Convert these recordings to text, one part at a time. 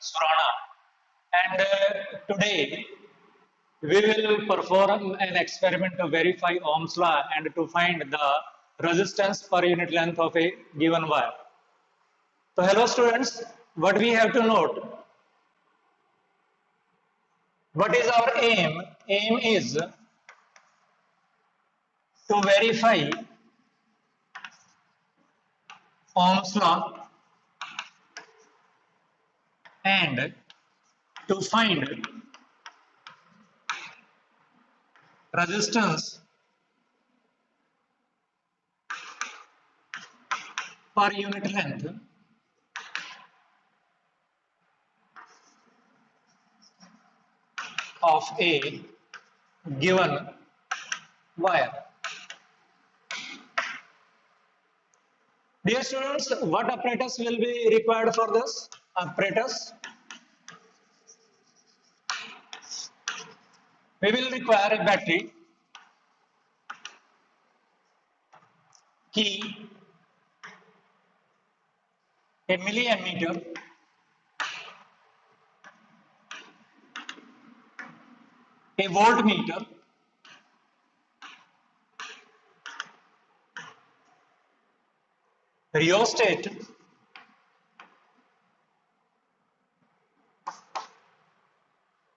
Surana, and today we will perform an experiment to verify Ohm's law and to find the resistance per unit length of a given wire. So hello students, what we have to note, what is our aim? Aim is to verify Ohm's law and to find resistance per unit length of a given wire. Dear students, what apparatus will be required for this? Apparatus. We will require a battery, key, a milliammeter, a voltmeter, rheostat,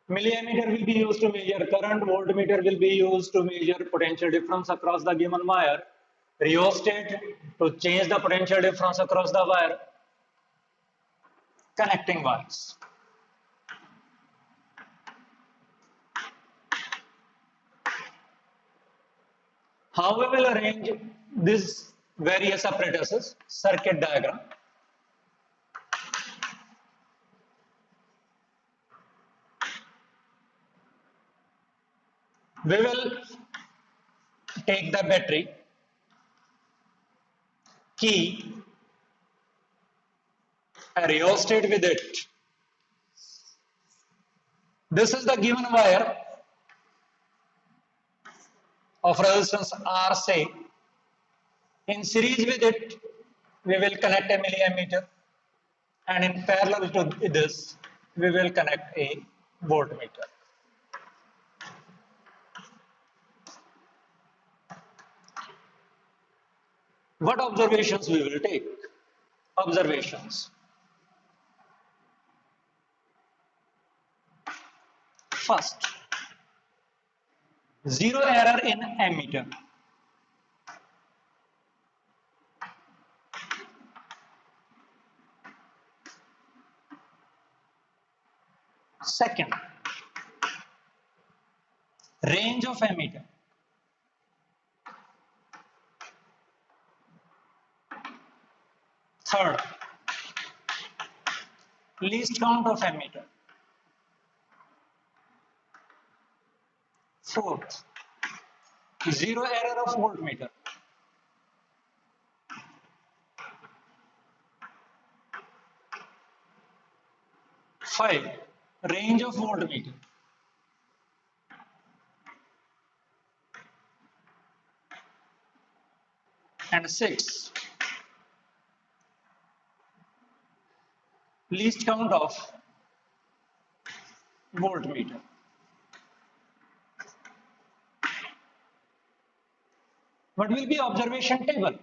milliammeter will be used to measure current, voltmeter will be used to measure potential difference across the given wire, rheostat to change the potential difference across the wire, connecting wires. How we will arrange these various apparatuses? Circuit diagram. We will take the battery, key, a rheostat with it. This is the given wire of resistance R, say. In series with it, we will connect a milliammeter, and in parallel to this, we will connect a voltmeter. What observations we will take? Observations. First, zero error in ammeter. Second, range of ammeter. Third, least count of ammeter. Fourth, zero error of voltmeter. Five, range of voltmeter. And six, least count of voltmeter. What will be observation table?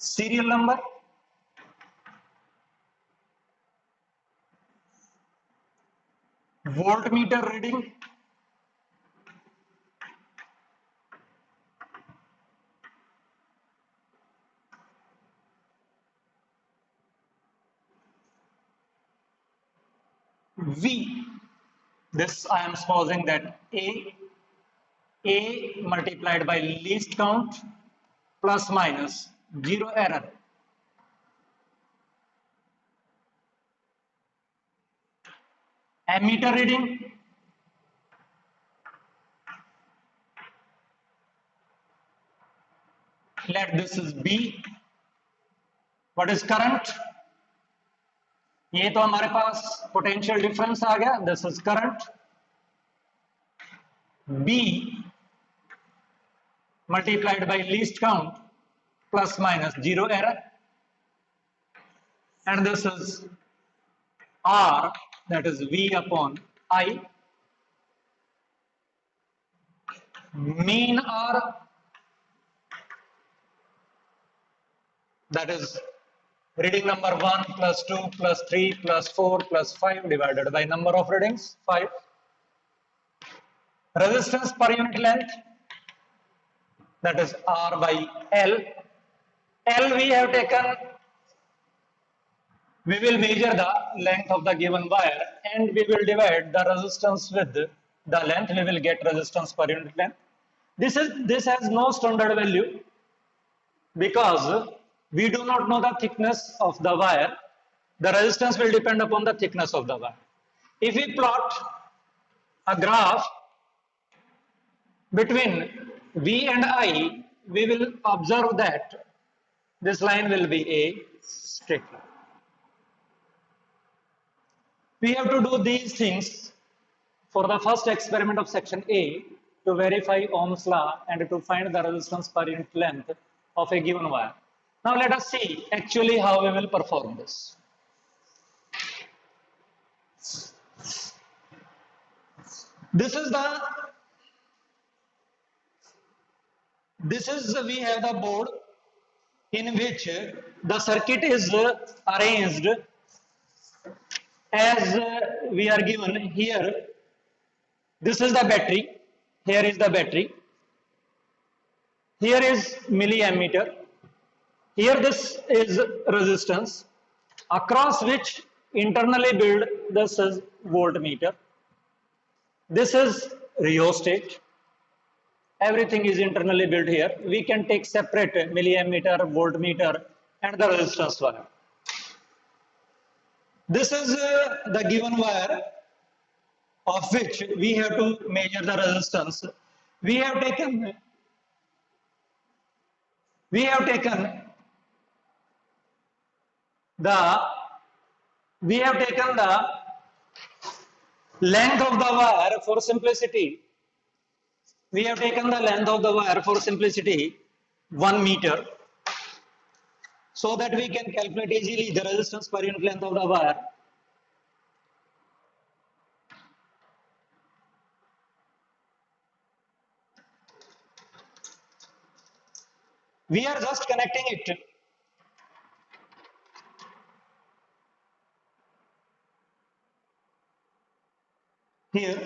Serial number, voltmeter reading, V. This I am supposing that A multiplied by least count plus minus zero error. Ammeter reading, Let this is B. What is current? ये तो हमारे पास potential difference आ गया. This is current. B multiplied by least count plus minus zero error, and this is R, that is V upon I. Mean R, that is reading number 1 plus 2 plus 3 plus 4 plus 5 divided by number of readings, 5. Resistance per unit length, that is R by L. L we have taken, we will measure the length of the given wire and we will divide the resistance with the length. We will get resistance per unit length. This has no standard value because we do not know the thickness of the wire. The resistance will depend upon the thickness of the wire. If we plot a graph between V and I, we will observe that this line will be a straight line. We have to do these things for the first experiment of section A to verify Ohm's law and to find the resistance per unit length of a given wire. Now let us see actually how we will perform this. We have the board in which the circuit is arranged as we are given here. This is the battery. Here is the battery. Here is milliammeter. Here this is resistance across which internally built this is voltmeter. This is rheostat. Everything is internally built here. We can take separate milliammeter, voltmeter and the resistance wire. This is the given wire of which we have to measure the resistance. We have taken the length of the wire for simplicity. We have taken the length of the wire for simplicity 1 meter, so that we can calculate easily the resistance per unit length of the wire. We are just connecting it here.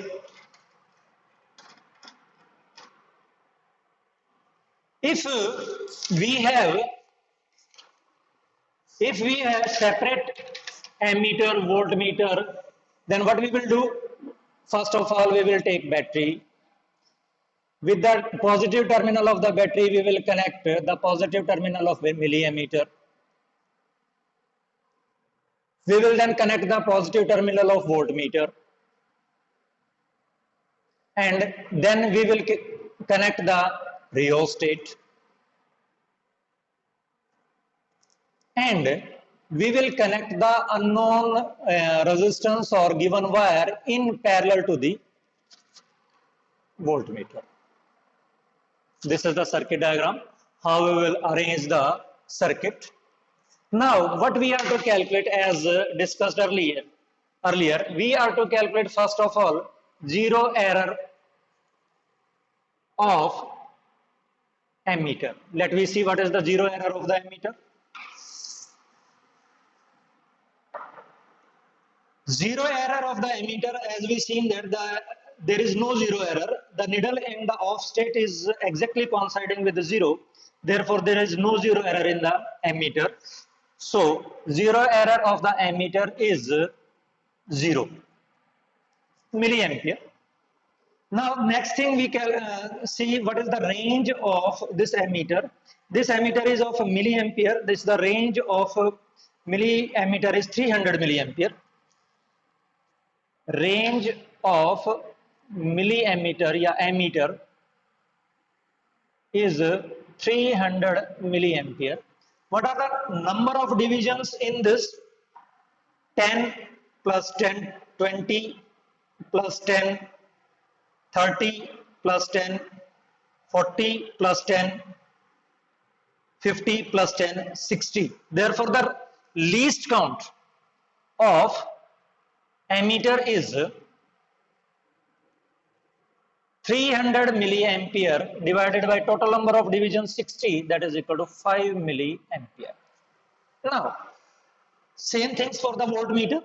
If we have separate ammeter, voltmeter, then what we will do? First of all, we will take battery. With the positive terminal of the battery, we will connect the positive terminal of milliammeter. We will then connect the positive terminal of voltmeter. And then we will connect the rheostat. And we will connect the unknown resistance or given wire in parallel to the voltmeter. This is the circuit diagram, how we will arrange the circuit. Now, what we are to calculate, as discussed earlier, we are to calculate first of all zero error of ammeter. Let me see what is the zero error of the ammeter. Zero error of the ammeter, as we seen that there is no zero error. The needle in the off state is exactly coinciding with the zero. Therefore, there is no zero error in the ammeter. So, zero error of the ammeter is 0 milliampere. Now, next thing we can see what is the range of this ammeter. This ammeter is of milliampere. This is the range of milliammeter is 300 milliampere. Range of milliammeter या ammeter is 300 milliampere. What are the number of divisions in this? 10 plus 10, 20 plus 10, 30 plus 10, 40 plus 10, 50 plus 10, 60. Therefore, the least count of ammeter is 300 milliampere divided by total number of divisions 60, that is equal to 5 milliampere. Now, same things for the voltmeter.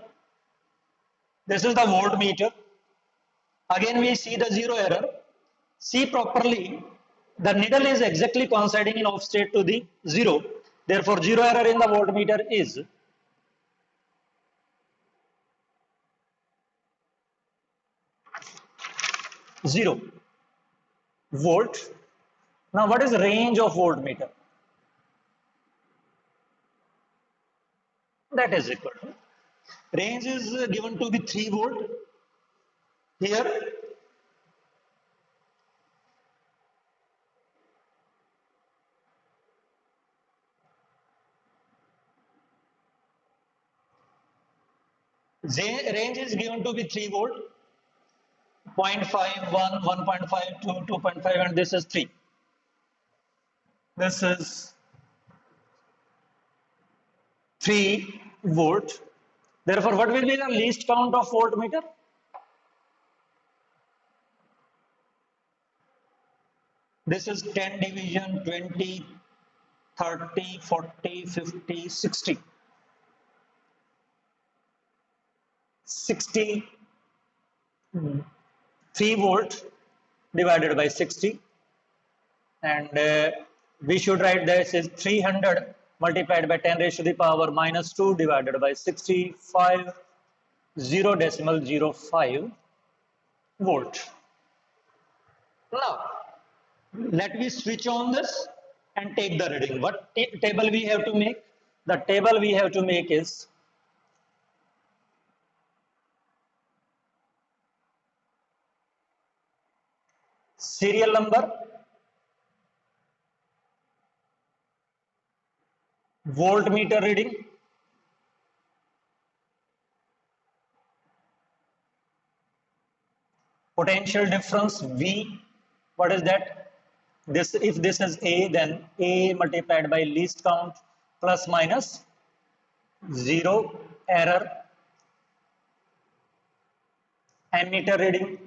This is the voltmeter. Again, we see the zero error. See properly, the needle is exactly coinciding in offset to the zero. Therefore, zero error in the voltmeter is 0 volt. Now, what is range of voltmeter? That is equal to, range is given to be 3 volt. Here, range is given to be 3 volt, 0.5, 1, 1.5, 2, 2.5, and this is 3. This is 3 volt. Therefore, what will be the least count of voltmeter? This is 10 division, 20, 30, 40, 50, 60. 60, 3 volt divided by 60. And we should write this is 300 multiplied by 10 raised to the power minus 2 divided by 65, 0.05 volt. Now, let me switch on this and take the reading. What table we have to make? The table we have to make is serial number, voltmeter reading, potential difference V. What is that? This, if this is A, then A multiplied by least count plus minus 0 error, ammeter reading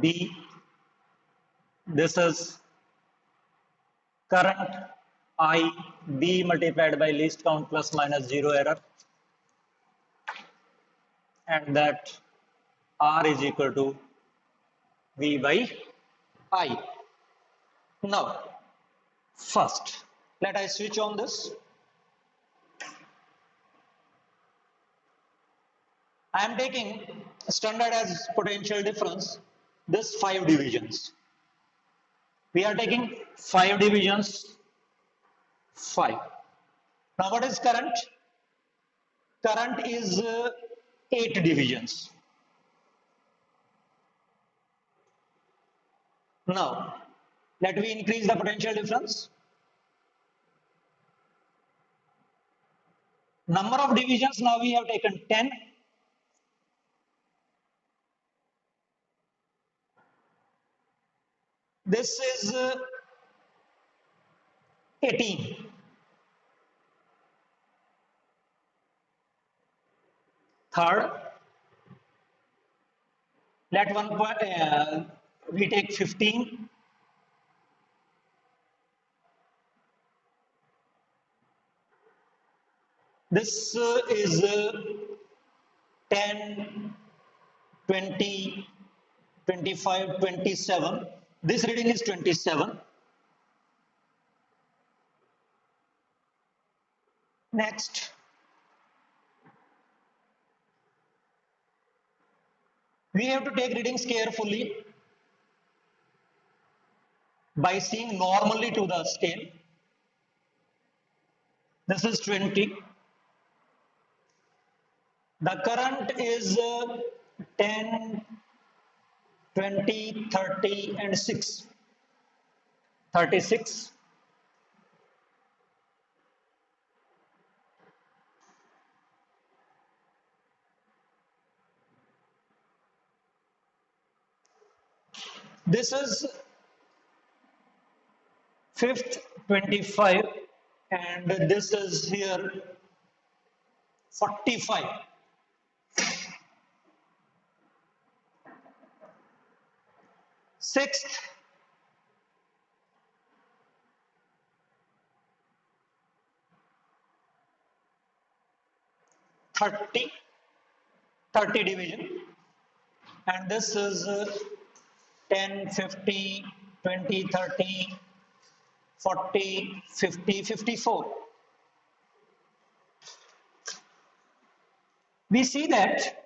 B. This is current I, B multiplied by least count plus minus 0 error, and that R is equal to V by I. Now, first, let I switch on this. I am taking standard as potential difference, this 5 divisions. We are taking 5 divisions, 5. Now, what is current? Current is 8 divisions. Now, let me increase the potential difference. Number of divisions, now we have taken 10. This is 18. Third, let one point, we take 15. This is 10, 20, 25, 27. This reading is 27. Next, we have to take readings carefully by seeing normally to the scale. This is 20. The current is 10, 20, 30, and 6. 36. This is fifth 25, and this is here 45. Sixth 30, 30 division, and this is 10, 50, 20, 30, 40, 50, 54. We see that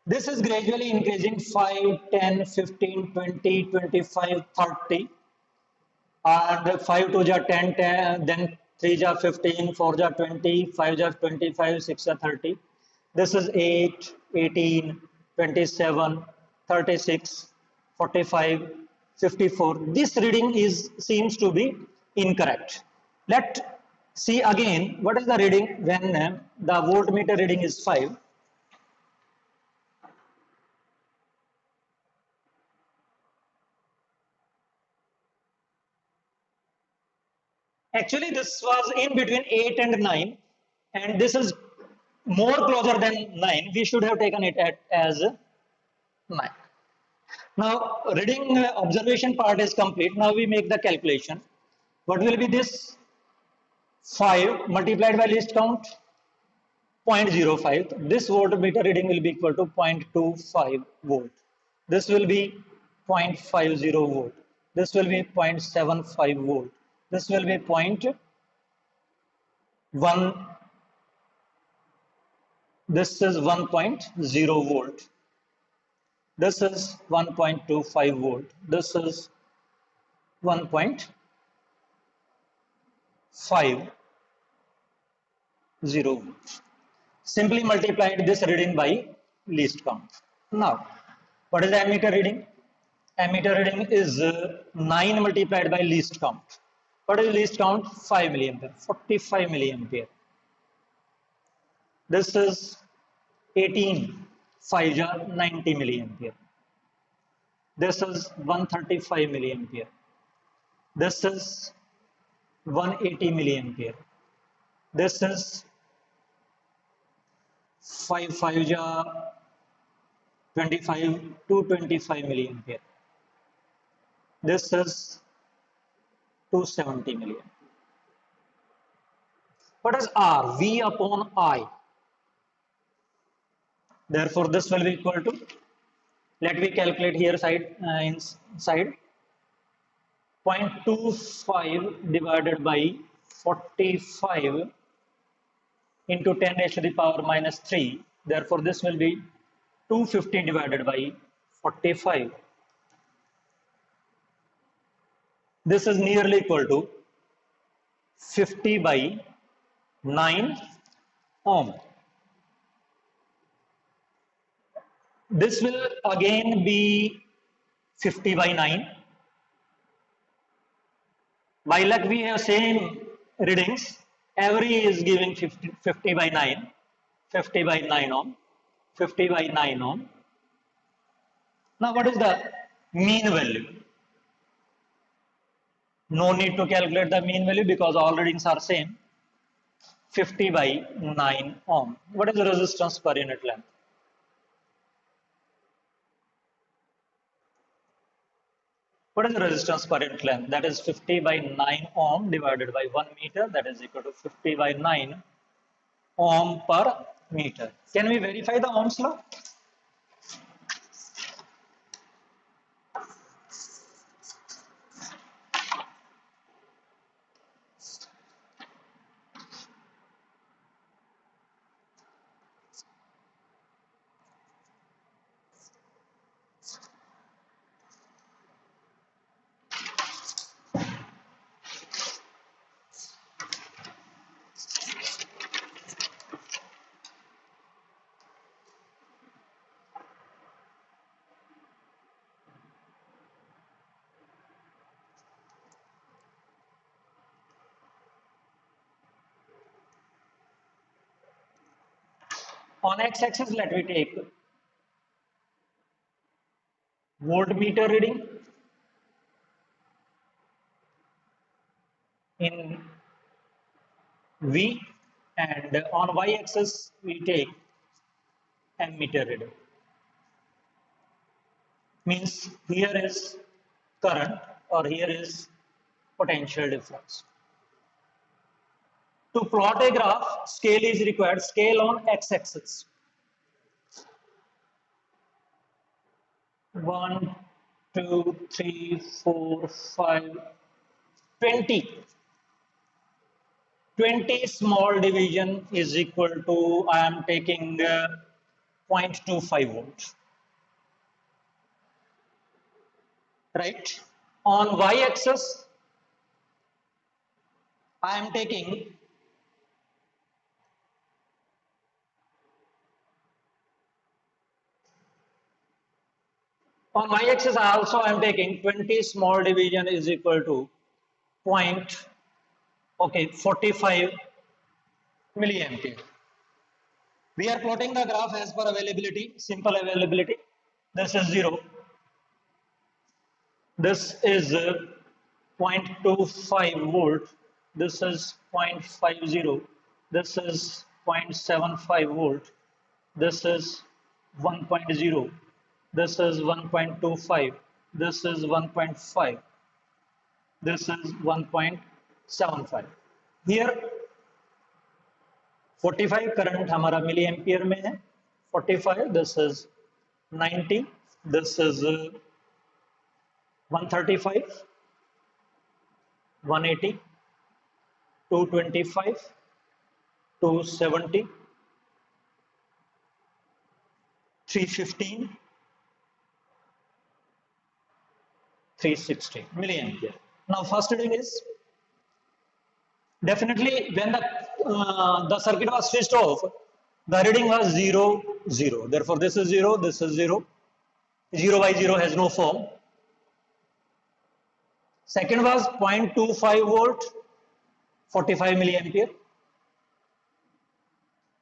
this is gradually increasing 5, 10, 15, 20, 25, 30, and 5 to ja 10, 10, then 3 ja 15, 4 ja 20, 5 ja 25, 6 ja 30. This is 8, 18, 27, 36, 45, 54. This reading is seems to be incorrect. Let's see again what is the reading when the voltmeter reading is 5. Actually, this was in between 8 and 9, and this is more closer than 9. We should have taken it as 9. Now, reading observation part is complete. Now we make the calculation. What will be this? 5 multiplied by least count 0.05. This voltmeter reading will be equal to 0.25 volt. This will be 0.50 volt. This will be 0.75 volt. This will be 0.1. This is 1.0 volt. This is 1.25 volt. This is 1.50 volt. Simply multiplied this reading by least count. Now, what is the ammeter reading? Ammeter reading is 9 multiplied by least count. What is least count? 5 milliampere, 45 milliampere. This is 18, 5 jar 90 milliampere. This is 135 milliampere. This is 180 milliampere. This is 5 jar 25 to 25 milliampere. This is 270 milliampere. What is R? V upon I. Therefore, this will be equal to, let me calculate here inside, 0.25 divided by 45 into 10 raised to the power minus 3. Therefore, this will be 250 divided by 45. This is nearly equal to 50 by 9 ohm. This will again be 50 by 9. By luck, we have same readings. Every is giving 50 by 9, 50 by 9 ohm, 50 by 9 ohm. Now, what is the mean value? No need to calculate the mean value because all readings are same. 50 by 9 ohm. What is the resistance per unit length? What is the resistance per unit length? That is 50 by 9 ohm divided by 1 meter. That is equal to 50 by 9 ohm per meter. Can we verify the Ohm's law? On x-axis, let me take voltmeter reading in V, and on y-axis we take ammeter reading. Means here is current or here is potential difference. To plot a graph, scale is required, scale on x-axis. 1, 2, 3, 4, 5, 20. 20 small division is equal to, I am taking 0.25 volts. Right? On y-axis, I am taking on y-axis also I am taking 20 small division is equal to 45 milliampere. We are plotting the graph as per availability, simple availability. This is 0. This is 0.25 volt. This is 0.50. This is 0.75 volt. This is 1.0. This is 1.25. This is 1.5. This is 1.75. Here 45 current हमारा milli ampere में है. 45, this is 90, this is 135, 180, 225, 270, 315, 360 milliampere. Now first reading is definitely when the circuit was switched off, the reading was 0, 0. Therefore, this is 0, this is 0. 0 by 0 has no form. Second was 0.25 volt, 45 milliampere.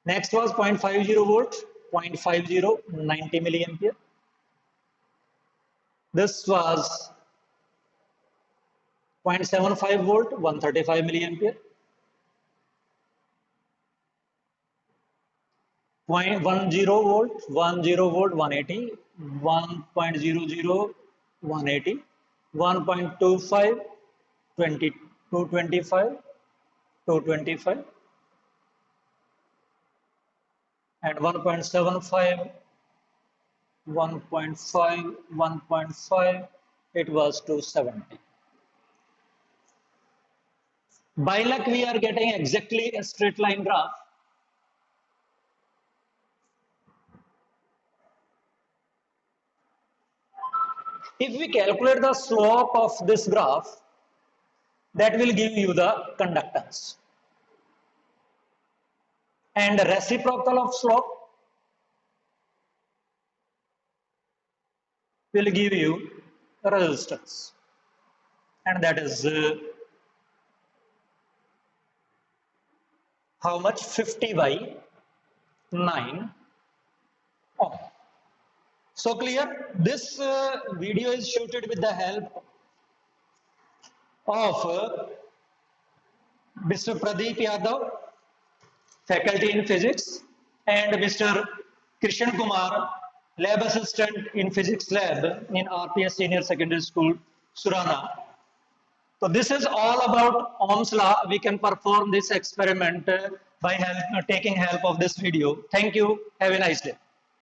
Next was 0.50 volt, 0.50, 90 milliampere. This was 0.75 volt, 135 milliampere. 0.10 volt, 10 volt, 180, 1.00, 180, 1.25, 20, 225, 225, and 1.75, 1.5, 1.5, it was 270. By luck, we are getting exactly a straight line graph. If we calculate the slope of this graph, that will give you the conductance. And the reciprocal of slope will give you resistance. And that is how much? 50 by 9 ohm. So clear? This video is shooted with the help of Mr. Pradeep Yadav, faculty in physics, and Mr. Krishan Kumar, lab assistant in physics lab in RPS Senior Secondary School, Surana. So this is all about Ohm's law. We can perform this experiment by taking help of this video. Thank you. Have a nice day.